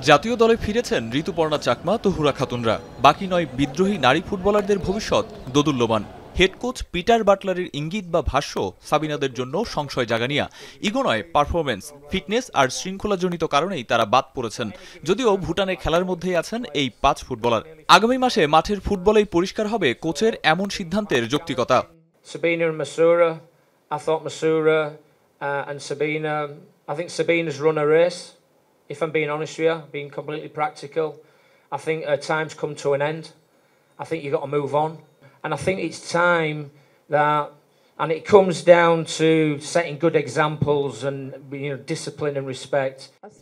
জাতীয় দলে ফিরেছেন ঋতুপর্ণা চাকমা, তহুরা খাতুনরা। বাকি নয় বিদ্রোহী নারী ফুটবলারদের ভবিষ্যৎ দোদুল্যমান। হেড কোচ পিটার বাটলারের ইঙ্গিত বা ভাষ্য সাবিনাদের জন্য সংশয় জাগানিয়া। ইগো নয়, পারফরমেন্স, ফিটনেস আর শৃঙ্খলাজনিত কারণেই তারা বাদ পড়েছেন। যদিও ভুটানে খেলার মধ্যেই আছেন এই 5 ফুটবলার। আগামী মাসে মাঠের ফুটবলেই পরিষ্কার হবে কোচের এমন সিদ্ধান্তের যৌক্তিকতা। Sabina and Masura, I thought Masura and Sabina, I think Sabina's run a race. If I'm being honest with you, being completely practical, I think her time's come to an end. I think you've got to move on. And I think it's time that, and it comes down to setting good examples and discipline and respect.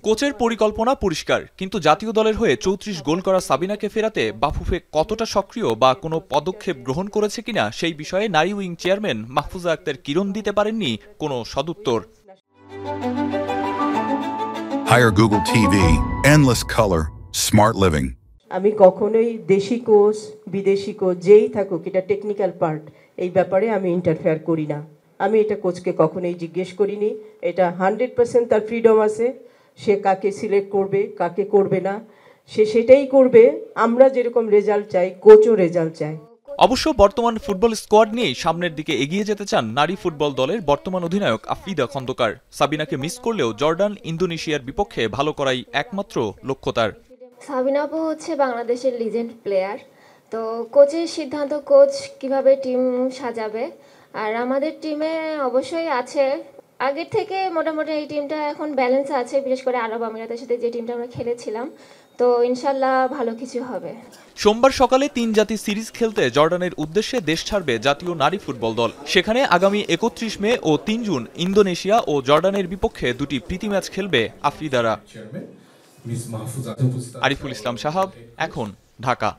কোচের পরিকল্পনা পরিষ্কার, কিন্তু জাতীয় দলের হয়ে 34 গোল করা সাবিনাকে ফেরাতে বাফুফে কতটা সক্রিয় বা কোনো পদক্ষেপ গ্রহণ করেছে কিনা সেই বিষয়ে নারী উইং চেয়ারম্যান মাহফুজা আক্তার কিরণ দিতে পারেননি কোনো সদুত্তর। Hire Google TV, endless color, smart living. আমি কখনোই দেশি কোচ বিদেশি কোচ যেই থাকুক, এটা টেকনিক্যাল পার্ট, এই ব্যাপারে আমি ইন্টারফেয়ার করি না। আমি এটা কোচকে কখনোই জিজ্ঞেস করিনি। এটা 100% তার ফ্রিডম আছে, সে কাকে সিলেক্ট করবে কাকে করবে না সে সেটাই করবে। আমরা যেরকম রেজাল্ট চাই, কোচও রেজাল্ট চায়। অবশ্য বর্তমান ফুটবল স্কোয়াড নিয়েই সামনের দিকে এগিয়ে যেতে চান নারী ফুটবল দলের বর্তমান অধিনায়ক আফরিদা খন্দকার। সাবিনাকে মিস করলেও জর্ডান ইন্দোনেশিয়ার বিপক্ষে ভালো করাই একমাত্র লক্ষ্য তার। সাবিনা আপু হচ্ছে বাংলাদেশের লিজেন্ড প্লেয়ার, তো কোচের সিদ্ধান্ত, কোচ কিভাবে টিম সাজাবে। আর আমাদের টিমে অবশ্যই আছে আগের থেকে মোটামুটি এই টিমটা এখন ব্যালেন্স আছে, বিশেষ করে আরব আমিরাতের সাথে যে টিমটা আমরা খেলেছিলাম, তো ইনশাল্লাহ ভালো কিছু হবে। সোমবার সকালে 3 জাতি সিরিজ খেলতে জর্ডানের উদ্দেশ্যে দেশ ছাড়বে জাতীয় নারী ফুটবল দল। সেখানে আগামী 31 মে ও 3 জুন ইন্দোনেশিয়া ও জর্ডানের বিপক্ষে দুটি প্রীতি ম্যাচ খেলবে আফ্রিদারা। আরিফুল ইসলাম সাহাব, এখন, ঢাকা।